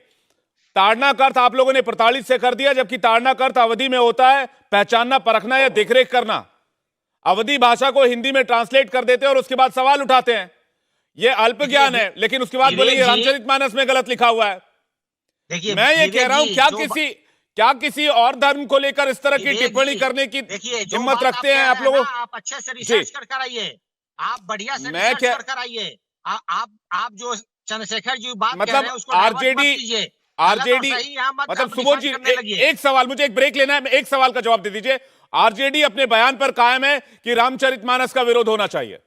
ताड़ना का अर्थ आप लोगों ने प्रताड़ित से कर दिया, जबकि ताड़ना का अर्थ अवधि में होता है पहचानना, परखना या देखरेख करना। अवधि भाषा को हिंदी में ट्रांसलेट कर देते हैं और उसके बाद सवाल उठाते हैं। ये अल्प ज्ञान है, लेकिन उसके बाद बोलेंगे रामचरितमानस में गलत लिखा हुआ है।
देखिए,
मैं ये कह रहा हूं,
विवेक
क्या किसी और धर्म को लेकर इस तरह की
विवेक
टिप्पणी
जी,
करने की
देखिए, जो
हिम्मत
बात
रखते हैं
कह
आप
रहे
लोगों?
ना, आप अच्छे से रिसर्च कर आइए, आप बढ़िया से
मैं
रिसर्च कर आइए। आप जो चंद्रशेखर जी बात कह रहे हैं
मतलब
उसको डाइवर्ट मत
आरजेडी,
कीजिए।
आरजेडी,
गलत और सही यहाँ मत
मतलब
आप
सुबोध जी,
डिफाइन करने लगिए।
एक सवाल, मुझे एक ब्रेक लेना है, एक सवाल का जवाब दे दीजिए। आरजेडी अपने बयान पर कायम है कि रामचरितमानस का विरोध होना चाहिए।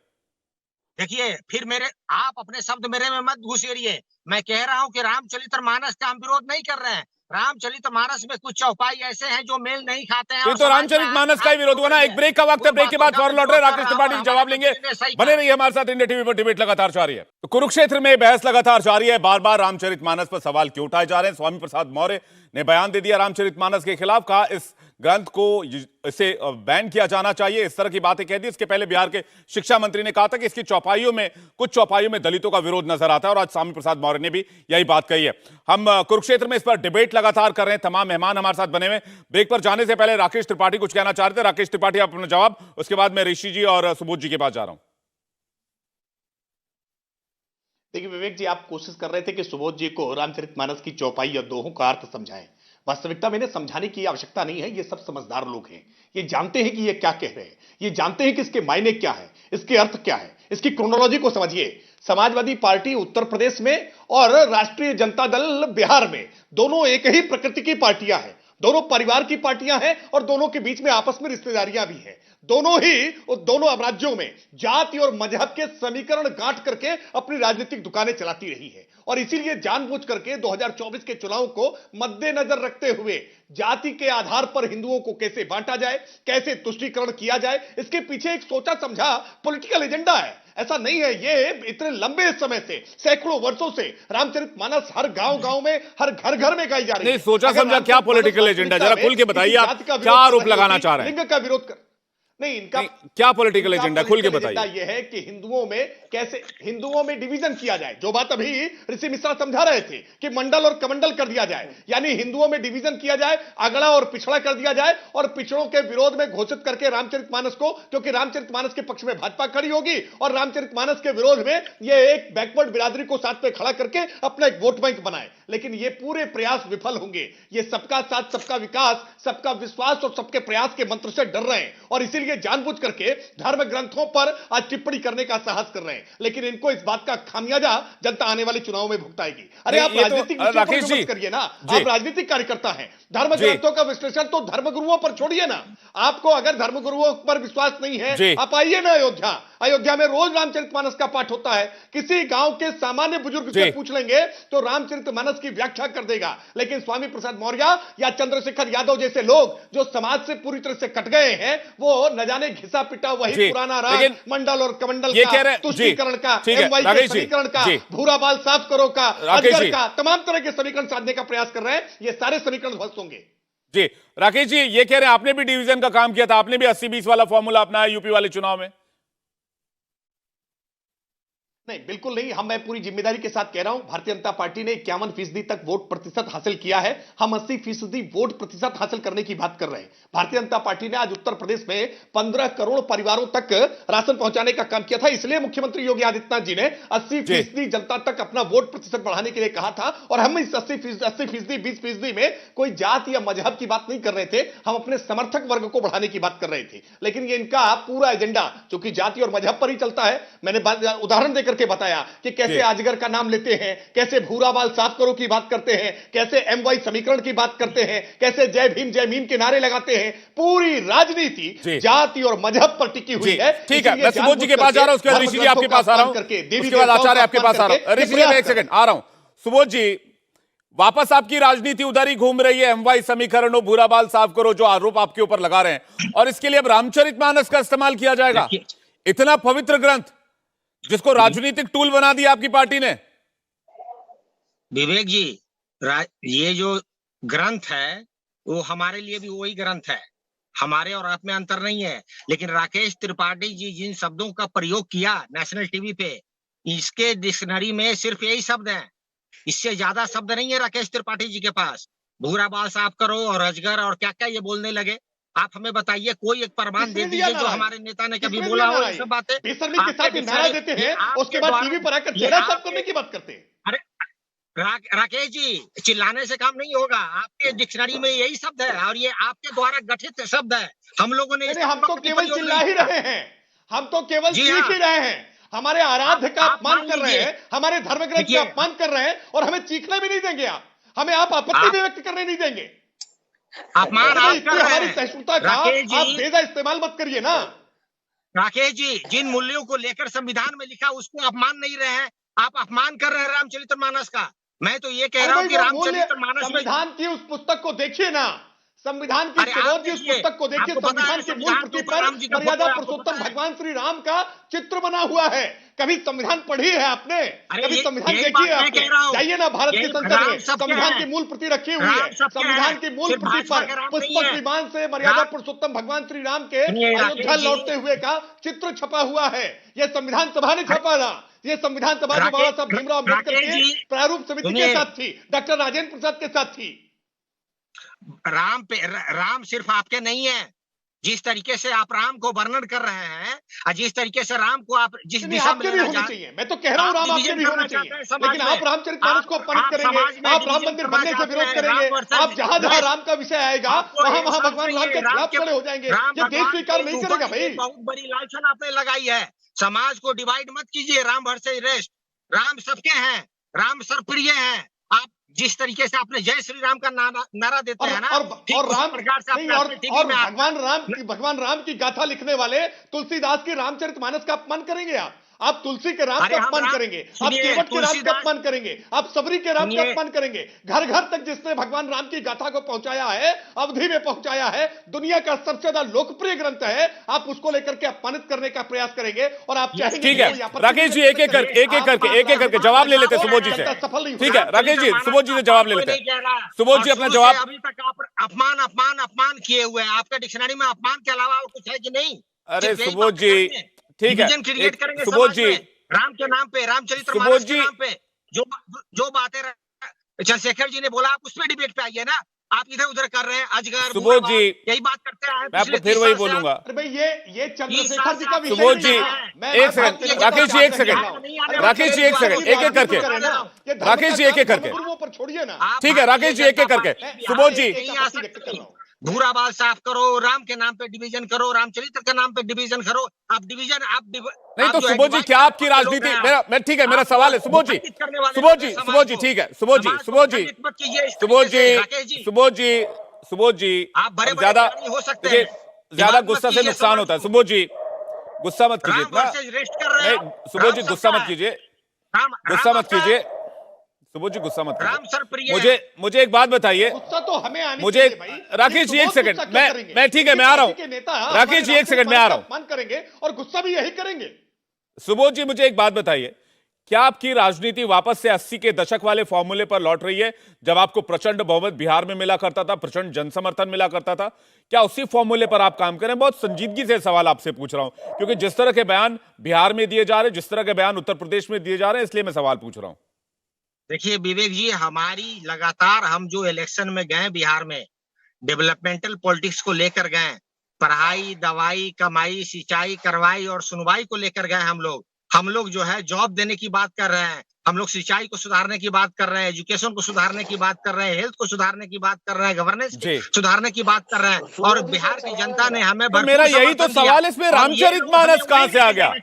देखिए, फिर आप अपने शब्द मेरे में मत घुसेरिए। मैं कह रहा हूं कि रामचरितमानस का हम विरोध नहीं कर रहे हैं। रामचरितमानस में कुछ चौपाई ऐसे हैं जो मेल नहीं खाते हैं।
तो, तो रामचरितमानस का ही विरोध हुआ ना। एक ब्रेक का वक्त है, ब्रेक के बाद फौरन लौट रहे राकेश त्रिपाठी जी जवाब लेंगे। बने रहिए हमारे साथ, इंडिया टीवी पर डिबेट लगातार जारी है। तो कुरुक्षेत्र में बहस लगातार जारी है। बार बार रामचरितमानस पर सवाल क्यों उठाए जा रहे हैं? स्वामी प्रसाद मौर्य ने बयान दे दिया रामचरितमानस के खिलाफ, कहा इस ग्रंथ को इसे बैन किया जाना चाहिए, इस तरह की बातें कह दी। इसके पहले बिहार के शिक्षा मंत्री ने कहा था कि इसकी चौपाइयों में, कुछ चौपाइयों में दलितों का विरोध नजर आता है, और आज स्वामी प्रसाद मौर्य ने भी यही बात कही है। हम कुरुक्षेत्र में इस पर डिबेट लगातार कर रहे हैं। तमाम मेहमान हमारे साथ बने हुए। ब्रेक पर जाने से पहले राकेश त्रिपाठी कुछ कहना चाह रहे थे। राकेश त्रिपाठी, आप अपना जवाब, उसके बाद मैं ऋषि जी और सुबोध जी के पास जा रहा हूं।
देखिए विवेक जी, आप कोशिश कर रहे थे कि सुबोध जी को रामचरितमानस की चौपाई या दोहों का अर्थ समझाएं। वास्तविकता में इन्हें समझाने की आवश्यकता नहीं है। ये सब समझदार लोग हैं, ये जानते हैं कि ये क्या कह रहे हैं, ये जानते हैं कि इसके मायने क्या है, इसके अर्थ क्या है, इसकी क्रोनोलॉजी को समझिए। समाजवादी पार्टी उत्तर प्रदेश में और राष्ट्रीय जनता दल बिहार में, दोनों एक ही प्रकृति की पार्टियां हैं, दोनों परिवार की पार्टियां हैं, और दोनों के बीच में आपस में रिश्तेदारियां भी हैं। दोनों राज्यों में जाति और मजहब के समीकरण गांठ करके अपनी राजनीतिक दुकानें चलाती रही है, और इसीलिए जानबूझ करके 2024 के चुनाव को मद्देनजर रखते हुए जाति के आधार पर हिंदुओं को कैसे बांटा जाए, कैसे तुष्टीकरण किया जाए, इसके पीछे एक सोचा समझा पॉलिटिकल एजेंडा है। ऐसा नहीं है, ये इतने लंबे समय से, सैकड़ों वर्षों से रामचरितमानस हर गांव-गांव में, हर घर-घर में गाई जा रही है।
नहीं, सोचा समझा क्या पॉलिटिकल एजेंडा, जरा खुल के बताइए, आप क्या आरोप लगाना चाह रहे हैं?
लिंग का विरोध कर, नहीं, इनका
क्या पॉलिटिकल एजेंडा, खुल के बताइए।
यह है कि हिंदुओं में डिवीजन किया जाए, जो बात अभी ऋषि मिश्रा समझा रहे थे कि मंडल और कमंडल कर दिया जाए, यानी हिंदुओं में डिवीजन किया जाए, अगड़ा और पिछड़ा कर दिया जाए, और पिछड़ों के विरोध में घोषित करके रामचरितमानस को, क्योंकि रामचरितमानस के पक्ष में भाजपा खड़ी होगी और रामचरितमानस के विरोध में यह एक बैकवर्ड बिरादरी को साथ में खड़ा करके अपना एक वोट बैंक बनाए। लेकिन ये पूरे प्रयास विफल होंगे। ये सबका साथ, सबका विकास, सबका विश्वास और सबके प्रयास के मंत्र से डर रहे हैं, और इसीलिए जानबूझ करके धर्म ग्रंथों पर आज टिप्पणी करने का साहस कर रहे हैं। लेकिन इनको इस बात का खामियाजा जनता आने वाले चुनाव में भुगताएगी। अरे आप राजनीतिक विषयों पर विमर्श करिए ना, आप राजनीतिक कार्यकर्ता हैं। धर्म ग्रंथों का विश्लेषण तो धर्मगुरुओं पर छोड़िए ना। आपको अगर धर्मगुरुओं पर विश्वास नहीं है, आप आइए ना अयोध्या में रोज रामचरितमानस का पाठ होता है। किसी गांव के सामान्य बुजुर्ग से पूछ लेंगे तो रामचरितमानस की व्याख्या कर देगा। लेकिन स्वामी प्रसाद मौर्य या चंद्रशेखर यादव जैसे लोग जो समाज से पूरी तरह से कट गए हैं, वो न जाने घिसा पिटा वही पुराना राग, मंडल और कमंडल का, तुष्टीकरण का, एमवाई के समीकरण का, भूरा बाल साफ करो का, अजगर का, तमाम तरह के समीकरण साधने का प्रयास कर रहे हैं। ये सारे समीकरण ध्वस्त होंगे।
जी राकेश जी, ये कह रहे हैं आपने भी डिवीजन का काम किया था, आपने भी 80-20 वाला फॉर्मूला अपनाया यूपी वाले चुनाव में?
नहीं, बिल्कुल नहीं। मैं पूरी जिम्मेदारी के साथ कह रहा हूं, भारतीय जनता पार्टी ने 51% तक वोट प्रतिशत हासिल किया है। हम 80% वोट प्रतिशत हासिल करने की बात कर रहे हैं। भारतीय जनता पार्टी ने आज उत्तर प्रदेश में 15 करोड़ परिवारों तक राशन पहुंचाने का काम किया था। इसलिए मुख्यमंत्री योगी आदित्यनाथ जी ने 80% जनता तक अपना वोट प्रतिशत बढ़ाने के लिए कहा था। और हम इस 80%, 20% में कोई जाति या मजहब की बात नहीं कर रहे थे, हम अपने समर्थक वर्ग को बढ़ाने की बात कर रहे थे। लेकिन ये इनका पूरा एजेंडा चूंकि जाति और मजहब पर ही चलता है, मैंने उदाहरण देकर के बताया कि कैसे अजगर का नाम लेते हैं, कैसे भूरा बाल साफ करो की बात करते हैं, कैसे एमवाई समीकरण की बात करते हैं, कैसे जय भीम के नारे लगाते हैं। पूरी राजनीति जाति और मजहब पर टिकी हुई है।
ठीक है, मैं सुबोध जी के पास जा रहा हूं, उसके बाद ऋषि जी आपके पास आ रहा हूं, उसके बाद आचार्य आपके पास आ रहा हूं। ऋषि जी मैं एक सेकंड आ रहा हूं। सुबोध जी, वापस आपकी राजनीति उधर ही घूम रही है, एमवाई समीकरण हो, भूरा बाल साफ करो, जो आरोप आपके ऊपर लगा रहे हैं, और इसके लिए अब रामचरितमानस का इस्तेमाल किया जाएगा। इतना पवित्र ग्रंथ जिसको राजनीतिक टूल बना दिया आपकी पार्टी ने।
विवेक जी, ये जो ग्रंथ है वो हमारे लिए भी वही ग्रंथ है, हमारे और आप में अंतर नहीं है। लेकिन राकेश त्रिपाठी जी जिन शब्दों का प्रयोग किया नेशनल टीवी पे, इसके डिक्शनरी में सिर्फ यही शब्द है, इससे ज्यादा शब्द नहीं है राकेश त्रिपाठी जी के पास। भूरा बाल साफ करो और अजगर और क्या क्या ये बोलने लगे। आप हमें बताइए, कोई एक प्रमाण दे दीजिए जो हमारे नेता ने कभी बोला हो ये सब बातें।
बेशर्मी के साथ नारा देते हैं, उसके बाद टीवी पर आकर चेहरा साफ करने की बात करते हैं।
अरे राकेश जी, चिल्लाने से काम नहीं होगा। आपके डिक्शनरी में यही शब्द है और ये आपके द्वारा गठित शब्द है। हम लोगों ने
हम तो केवल चिल्ला ही रहे हैं, हम तो केवल सीख ही रहे हैं। हमारे आराध्य का अपमान कर रहे हैं, हमारे धर्म ग्रंथ का अपमान कर रहे हैं, और हमें चीखने भी नहीं देंगे। आप हमें आपत्ति भी व्यक्त करने नहीं देंगे।
अपमान
हमारी सहिष्णुता का आप बेजा इस्तेमाल मत करिए ना।
राकेश जी, जिन मूल्यों को लेकर संविधान में लिखा उसको अपमान नहीं रहे हैं, आप अपमान कर रहे हैं रामचरितमानस का। मैं तो ये कह रहा हूँ कि रामचरितमानस में
संविधान की उस पुस्तक को देखिए ना, संविधान की उस पुस्तक को देखिए। संविधान के मूल प्रति पर मर्यादा पुरुषोत्तम भगवान श्री राम का चित्र बना हुआ है। कभी संविधान पढ़ी है आपने? कभी संविधान देखी है आपने? जाइए ना भारत की संसद में, संविधान की मूल प्रति रखी हुई है। संविधान की मूल प्रति पर पुष्पक विमान से मर्यादा पुरुषोत्तम भगवान श्री राम के अयोध्या लौटते हुए का चित्र छपा हुआ है। यह संविधान सभा ने छपा था। ये संविधान सभा जो बाबा साहब भीमराव अम्बेडकर के प्रारूप समिति के साथ थी, डॉक्टर राजेंद्र प्रसाद के साथ थी।
राम सिर्फ आपके नहीं है। जिस तरीके से आप राम को वर्णन कर रहे हैं और जिस तरीके से राम को आप जिस दिशा में लेना चाहते हैं,
मैं तो कह रहा हूँ राम आपके भी होने चाहिए, लेकिन आप रामचरितमानस को अपमानित करेंगे, आप राम मंदिर बनने से विरोध करेंगे, आप जहां जहां राम का विषय आएगा वहां वहां भगवान राम के खिलाफ खड़े हो जाएंगे। ये देश स्वीकार नहीं करेगा भाई।
बहुत बड़ी लालसन आपने लगाई है। समाज को डिवाइड मत कीजिए राम वर्सेस रेस्ट। राम सबके हैं, राम सर्वप्रिय हैं। आप जिस तरीके से आपने जय श्री राम का नारा देते हैं ना,
और राम प्रकार से भगवान राम की गाथा लिखने वाले तुलसीदास की रामचरितमानस का अपमान करेंगे आप। आप तुलसी के राम
अरे
का
हम
अपमान
राम-
करेंगे, आप
सुनिए,
केवट के राम का
तुलसीदास-
अपमान करेंगे, आप सबरी के राम का
सुनिए।
अपमान करेंगे। घर घर तक जिसने भगवान राम की गाथा को पहुंचाया है, अवधि में पहुंचाया है, दुनिया का सबसे ज्यादा लोकप्रिय ग्रंथ है, आप उसको लेकर के अपमानित करने का प्रयास करेंगे और आप चाहेंगे
ठीक
कि
है
कोई आपत्ति
राकेश जी,
नहीं
एक एक
करे।
करके जवाब ले लेते हैं सुबोध जी से।
सफल नहीं
ठीक है राकेश जी, सुबोध जी से जवाब ले लेते हैं। सुबोध जी अपना जवाब।
अभी तक आप अपमान अपमान अपमान किए हुए हैं। आपका डिक्शनरी में अपमान के अलावा और कुछ है कि नहीं?
अरे
सिर्फ यही
सुबोध
बात
जी,
करेंगे।
ठीक है,
डिवीजन क्रिएट
एक
करेंगे
सुबोध
समाज
जी,
में। राम के नाम पे, रामचरित्र
सुबोध
मानस के
जी-
नाम पे जो बातें चंद्रशेखर जी ने बोला, आप उस पर डिबेट पे आइए ना। आप इधर उधर कर रहे हैं, अजगर
सुबोध जी,
यही बात करते हैं।
मैं आपको फिर वही बोलूंगा।
अरे भाई ये चंद्रशेखर जी का विषय
सुबोध
नहीं
जी,
है। मैं
एक
बात
सेकंड,
करते हैं,
राकेश जी, एक सेकंड,
अरे
राकेश जी, एक सेकंड, एक एक करके,
करें ना। ये धर्म
राकेश
का
जी, एक एक
काम
करके।
धर्मगुरुओं पर छोड़िए ना।
आप
ठीक है राकेश जी, एक एक करके। सुबोध जी,
भूरा बाल साफ करो, राम के नाम पे डिवीजन करो, रामचरित्र के नाम पे डिवीजन करो। आप डिवीजन
नहीं तो सुबोध जी, क्या आपकी राजनीति, मैं ठीक है, मेरा सवाल है सुबोध जी, सुबोध जी, सुबोध जी, ठीक है, सुबोध जी, सुबोध जी, सुबोध जी, सुबोध जी, सुबोध जी,
आप बड़े बड़े
ज्यादा
ज्ञानी हो सकते
देखिए,
हैं।
ज्यादा
दिमाग मत
गुस्सा से
कीजिए
नुकसान
समाज
होता है।
को।
सुबोध जी, गुस्सा मत कीजिए
राम
इतना।
वर्सेस रेस्ट कर रहे
नहीं,
हैं।
सुबोध जी,
राम
गुस्सा
सबका
मत
है।
कीजिए,
राम
गुस्सा मत
आपका है।
कीजिए, सुबोध जी, गुस्सा मत
राम
कीजिए।
सर प्रिय है।
मुझे एक बात बताइए,
गुस्सा तो हमें आनी
मुझे
चाहिए भाई।
राकेश जी, एक
सुबोध
सेकंड,
गुस्सा क्यों करेंगे?
मैं ठीक है, मैं आ रहा हूं।
किसी पार्टी के नेता
राकेश जी, एक सेकंड, मैं आ रहा हूं।
अपमान करेंगे और गुस्सा भी यही करेंगे।
सुबोध जी, मुझे एक बात बताइए, क्या आपकी राजनीति वापस से 80 के दशक वाले फॉर्मूले पर लौट रही है, जब आपको प्रचंड बहुमत बिहार में मिला करता था, प्रचंड जनसमर्थन मिला करता था? क्या उसी फॉर्मूले पर आप काम करें? बहुत संजीदगी से सवाल आपसे पूछ रहा हूं, क्योंकि जिस तरह के बयान बिहार में दिए जा रहे हैं, जिस तरह के बयान उत्तर प्रदेश में दिए जा रहे हैं, इसलिए मैं सवाल पूछ रहा हूं।
देखिए विवेक जी, हमारी लगातार हम जो इलेक्शन में गए बिहार में, डेवलपमेंटल पॉलिटिक्स को लेकर गए, पढ़ाई, दवाई, कमाई, सिंचाई, करवाई और सुनवाई को लेकर गए। हम लोग जो है जॉब देने की बात कर रहे हैं, हम लोग सिंचाई को सुधारने की बात कर रहे हैं, एजुकेशन को सुधारने की बात कर रहे हैं, हेल्थ को सुधारने की बात कर रहे हैं, गवर्नेंस सुधारने की बात कर रहे हैं। और बिहार की जनता ने हमें
तो मेरा यही तो सवाल है, इसमें रामचरितमानस कहां से आ गया?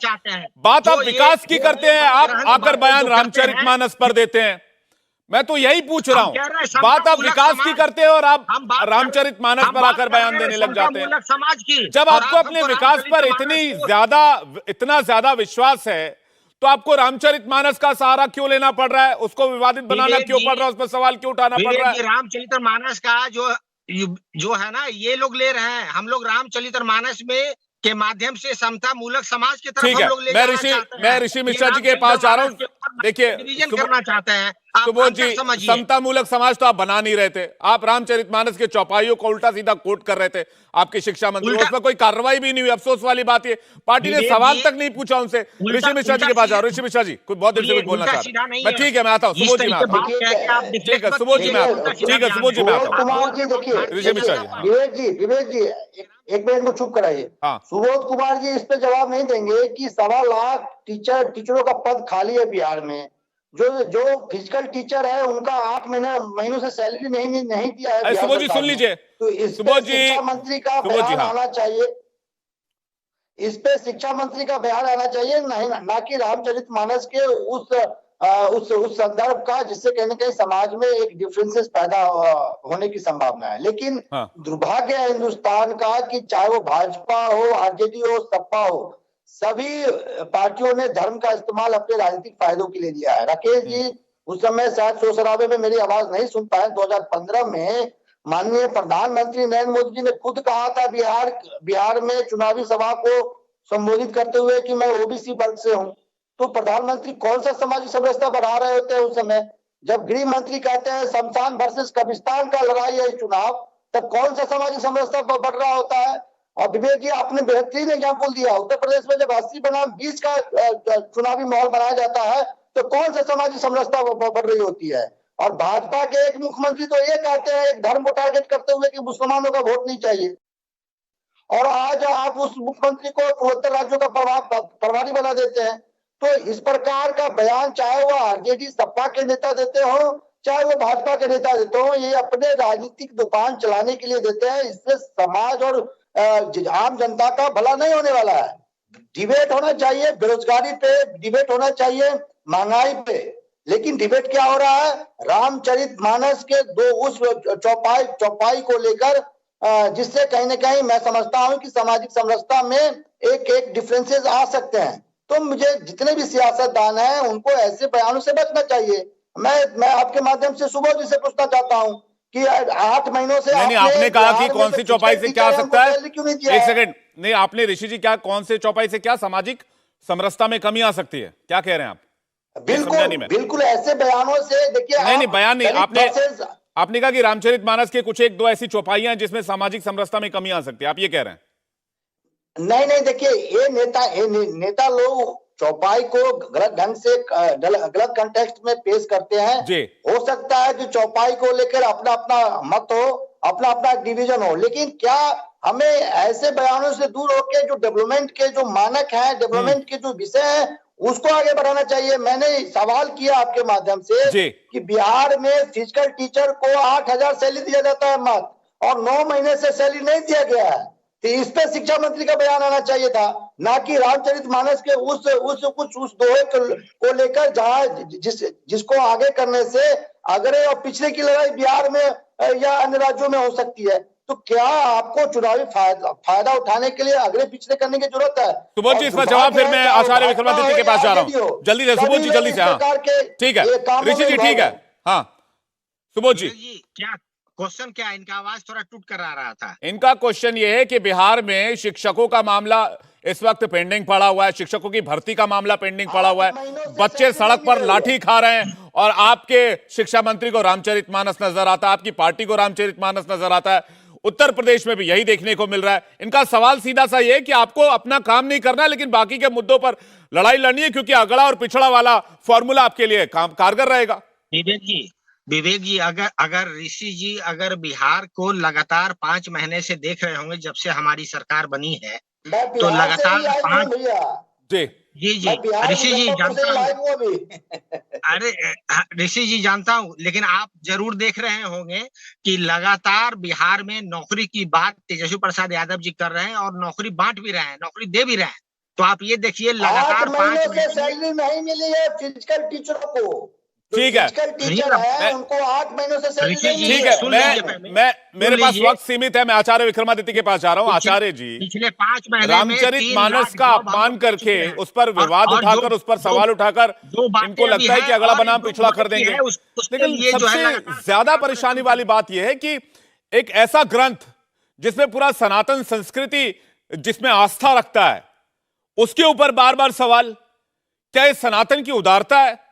बात आप विकास की करते हैं, आप आकर बयान रामचरितमानस पर देते हैं। मैं तो यही पूछ रहा हूं, बात आप विकास की करते हैं और आप रामचरितमानस पर आकर बयान देने लग जाते हैं।
समाज की
जब आपको अपने विकास पर इतना ज्यादा विश्वास है, तो आपको रामचरितमानस का सहारा क्यों लेना पड़ रहा है? उसको विवादित बनाना क्यों पड़ रहा है? उस पर सवाल क्यों उठाना पड़ रहा है?
रामचरितमानस का जो है ना, ये लोग ले रहे हैं। हम लोग रामचरितमानस में के माध्यम से समता मूलक समाज की तरफ हम लोग ले जाना चाहते हैं।
मैं ऋषि मिश्रा जी के पास जा रहा हूं। देखिए,
डिवीजन करना चाहते हैं।
सुबोध जी, समता मूलक समाज तो आप बना नहीं रहे थे, आप रामचरितमानस के चौपाइयों को उल्टा सीधा कोट कर रहे थे। आपके शिक्षा मंत्री, उसमें कोई कार्रवाई भी नहीं हुई। अफसोस वाली बात है, पार्टी ने सवाल तक नहीं पूछा उनसे। ऋषि मिश्रा जी के पास जाओ। ऋषि मिश्रा जी कुछ बहुत देर से कुछ बोलना चाहता हूं मैं। ठीक है, मैं आता हूं। सुबोध जी, मैं आता हूं। ठीक है सुबोध जी, मैं आता हूं। ठीक है सुबोध जी, मैं आता हूं।
कुमार जी, देखिए
ऋषि मिश्रा जी,
विवेक जी एक मिनट को चुप कराइए।
हाँ।
सुबोध कुमार जी इस पे जवाब नहीं देंगे कि 1.25 लाख टीचरों का पद खाली है बिहार में। जो फिजिकल टीचर है, उनका 8 महीनों से सैलरी नहीं दिया है।
सुबोध जी सुन लीजिए,
तो इस
सुबोध
पे
जी,
शिक्षा मंत्री का बयान आना चाहिए। इस पे शिक्षा मंत्री का बयान आना चाहिए, नहीं ना कि रामचरितमानस के उस संदर्भ का, जिससे कहीं ना कहीं समाज में एक डिफरेंसेस पैदा होने की संभावना है। लेकिन दुर्भाग्य है हिंदुस्तान का कि चाहे वो भाजपा हो, आरजेडी हो, सपा हो, सभी पार्टियों ने धर्म का इस्तेमाल अपने राजनीतिक फायदों के लिए लिया है। राकेश जी उस समय शायद शोर शराबे में मेरी आवाज नहीं सुन पाए। 2015 में माननीय प्रधानमंत्री नरेंद्र मोदी जी ने खुद कहा था बिहार में चुनावी सभा को संबोधित करते हुए कि मैं ओबीसी वर्ग से हूं। तो प्रधानमंत्री कौन सा सामाजिक समरसता बढ़ा रहे होते हैं उस समय? जब गृह मंत्री कहते हैं शमशान वर्सेस कब्रिस्तान का लड़ाई है चुनाव, तब कौन सा सामाजिक समरसता बढ़ रहा होता है? और विवेक जी, आपने बेहतरीन एग्जाम्पल दिया। उत्तर प्रदेश में जब 80 बनाम 20 का चुनावी माहौल बनाया जाता है, तो कौन सा सामाजिक समरसता बढ़ रही होती है? और भाजपा के एक मुख्यमंत्री तो ये कहते हैं, एक धर्म को टारगेट करते हुए, कि मुसलमानों का वोट नहीं चाहिए। और आज आप उस मुख्यमंत्री को पूर्वोत्तर राज्यों का प्रभारी बना देते हैं। तो इस प्रकार का बयान, चाहे वो आरजेडी सपा के नेता देते हो, चाहे वो भाजपा के नेता देते हो, ये अपने राजनीतिक दुकान चलाने के लिए देते हैं। इससे समाज और आम जनता का भला नहीं होने वाला है। डिबेट होना चाहिए बेरोजगारी पे, डिबेट होना चाहिए महंगाई पे, लेकिन डिबेट क्या हो रहा है? रामचरितमानस के उस चौपाई को लेकर, जिससे कहीं ना कहीं मैं समझता हूं कि सामाजिक समरसता में एक डिफरेंसेस आ सकते हैं। तो मुझे जितने भी सियासतदान हैं उनको ऐसे बयानों से बचना चाहिए। मैं आपके माध्यम से सुबोध जी से पूछना चाहता हूं कि 8 महीनों से
नहीं, आपने कहा कि कौन सी चौपाई से क्या आ सकता है,
क्यों नहीं दिया
एक
है?
सेकंड, नहीं आपने ऋषि जी क्या कौन से चौपाई से क्या सामाजिक समरसता में कमी आ सकती है, क्या कह रहे हैं आप?
बिल्कुल बिल्कुल ऐसे बयानों से देखिए।
नहीं बयान नहीं, आपने कहा कि रामचरितमानस के कुछ एक दो ऐसी चौपाइयां हैं जिसमें सामाजिक समरसता में कमी आ सकती है, आप ये कह रहे हैं?
नहीं देखिए, ये नेता लोग चौपाई को गलत ढंग से गलत कंटेक्स्ट में पेश करते हैं
जी।
हो सकता है कि चौपाई को लेकर अपना अपना मत हो, अपना अपना डिवीजन हो, लेकिन क्या हमें ऐसे बयानों से दूर होकर जो डेवलपमेंट के जो मानक हैं, डेवलपमेंट के जो विषय हैं, उसको आगे बढ़ाना चाहिए। मैंने सवाल किया आपके माध्यम से कि बिहार में फिजिकल टीचर को 8,000 सैलरी दिया जाता है मत, और 9 महीने से सैलरी नहीं दिया गया है, तो इस पे शिक्षा मंत्री का बयान आना चाहिए था, ना कि रामचरितमानस के उस दोहे को लेकर जहां जिसको आगे करने से अगले और पिछले की लड़ाई बिहार में या अन्य राज्यों में हो सकती है। तो क्या आपको चुनावी फायदा उठाने के लिए अगले पिछले करने की जरूरत है?
सुबोध जी, इसका जवाब फिर मैं आचार्य विक्रमादित्य के पास जा रहा हूं, जल्दी से सुबोध जी, जल्दी से। हाँ ठीक है ऋषि जी, ठीक है। हाँ सुबोध जी,
क्या क्वेश्चन क्या? इनका आवाज थोड़ा टूट कर आ रहा था।
इनका क्वेश्चन ये है कि बिहार में शिक्षकों का मामला इस वक्त पेंडिंग पड़ा हुआ है, शिक्षकों की भर्ती का मामला पेंडिंग पड़ा हुआ है, बच्चे सड़क पर लाठी खा रहे हैं, और आपके शिक्षा मंत्री को रामचरितमानस नजर आता है, आपकी पार्टी को रामचरितमानस नजर आता है। उत्तर प्रदेश में भी यही देखने को मिल रहा है। इनका सवाल सीधा सा ये है कि आपको अपना काम नहीं करना है, लेकिन बाकी के मुद्दों पर लड़ाई लड़नी है, क्योंकि अगड़ा और पिछड़ा वाला फॉर्मूला आपके लिए कारगर रहेगा।
विवेक जी अगर ऋषि जी अगर बिहार को लगातार 5 महीने से देख रहे होंगे जब से हमारी सरकार बनी है, तो लगातार 5 जी ऋषि जी जानता हूँ, अरे ऋषि जी जानता हूँ, लेकिन आप जरूर देख रहे होंगे कि लगातार बिहार में नौकरी की बात तेजस्वी प्रसाद यादव जी कर रहे हैं, और नौकरी बांट भी रहे हैं, नौकरी दे भी रहे हैं। तो आप ये देखिए लगातार 5 महीने
सैलरी नहीं मिली है फिजिकल टीचरों को।
ठीक है,
उनको 8 महीनों से सैलरी नहीं मिली
है। मैं मेरे पास वक्त सीमित है, मैं आचार्य विक्रमादित्य के पास जा रहा हूं। आचार्य जी,
पिछले 5 महीने
रामचरितमानस का अपमान करके, उस पर विवाद उठाकर, उस पर सवाल उठाकर इनको लगता है कि अगला बनाम पिछड़ा कर देंगे। लेकिन सबसे ज्यादा परेशानी वाली बात यह है कि एक ऐसा ग्रंथ जिसमें पूरा सनातन संस्कृति, जिसमें आस्था रखता है, उसके ऊपर बार बार सवाल, क्या ये सनातन की उदारता है?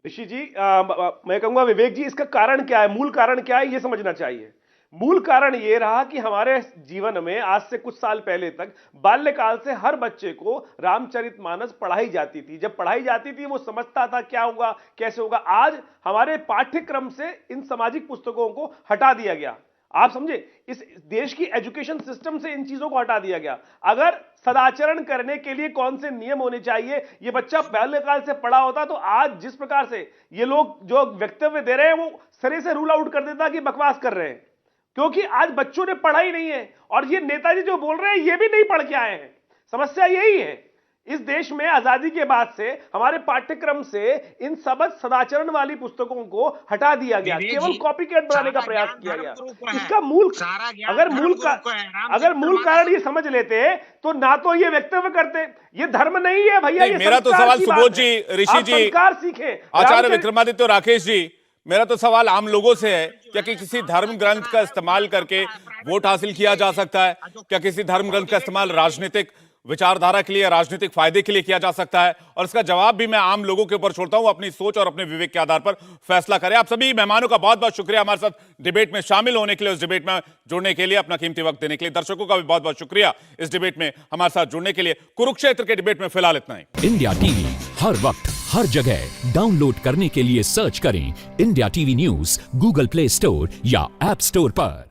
ऋषि जी, मैं कहूंगा विवेक जी, इसका कारण क्या है, मूल कारण क्या है, यह समझना चाहिए। मूल कारण यह रहा कि हमारे जीवन में आज से कुछ साल पहले तक बाल्यकाल से हर बच्चे को रामचरितमानस पढ़ाई जाती थी। जब पढ़ाई जाती थी वो समझता था क्या होगा, कैसे होगा। आज हमारे पाठ्यक्रम से इन सामाजिक पुस्तकों को हटा दिया गया। आप समझे, इस देश की एजुकेशन सिस्टम से इन चीजों को हटा दिया गया। अगर सदाचरण करने के लिए कौन से नियम होने चाहिए, ये बच्चा बाल्यकाल से पढ़ा होता, तो आज जिस प्रकार से ये लोग जो वक्तव्य दे रहे हैं वो सरे से रूल आउट कर देता कि बकवास कर रहे हैं, क्योंकि आज बच्चों ने पढ़ा ही नहीं है। और ये नेताजी जो बोल रहे हैं ये भी नहीं पढ़ के आए हैं। समस्या यही है, इस देश में आजादी के बाद से हमारे पाठ्यक्रम से इन सबक सदाचरण वाली पुस्तकों को हटा दिया गया, केवल कॉपी कैट बनाने का प्रयास किया गया। इसका अगर मूल कारण ये समझ लेते तो ना तो ये वक्तव्य करते। ये धर्म नहीं है भैया, ये
मेरा तो सवाल सुबोध जी, ऋषि जी,
संस्कार सीखे।
आचार्य विक्रमादित्य, राकेश जी, मेरा तो सवाल आम लोगों से है, क्या किसी धर्म ग्रंथ का इस्तेमाल करके वोट हासिल किया जा सकता है? क्या किसी धर्म ग्रंथ का इस्तेमाल राजनीतिक विचारधारा के लिए, राजनीतिक फायदे के लिए किया जा सकता है? और इसका जवाब भी मैं आम लोगों के ऊपर छोड़ता हूं, अपनी सोच और अपने विवेक के आधार पर फैसला करें। आप सभी मेहमानों का बहुत बहुत शुक्रिया हमारे साथ डिबेट में शामिल होने के लिए, उस डिबेट में जुड़ने के लिए, अपना कीमती वक्त देने के लिए। दर्शकों का भी बहुत बहुत शुक्रिया इस डिबेट में हमारे साथ जुड़ने के लिए। कुरुक्षेत्र के डिबेट में फिलहाल इतना ही।
इंडिया टीवी हर वक्त हर जगह डाउनलोड करने के लिए सर्च करें India TV news Google play store या ऐप स्टोर पर।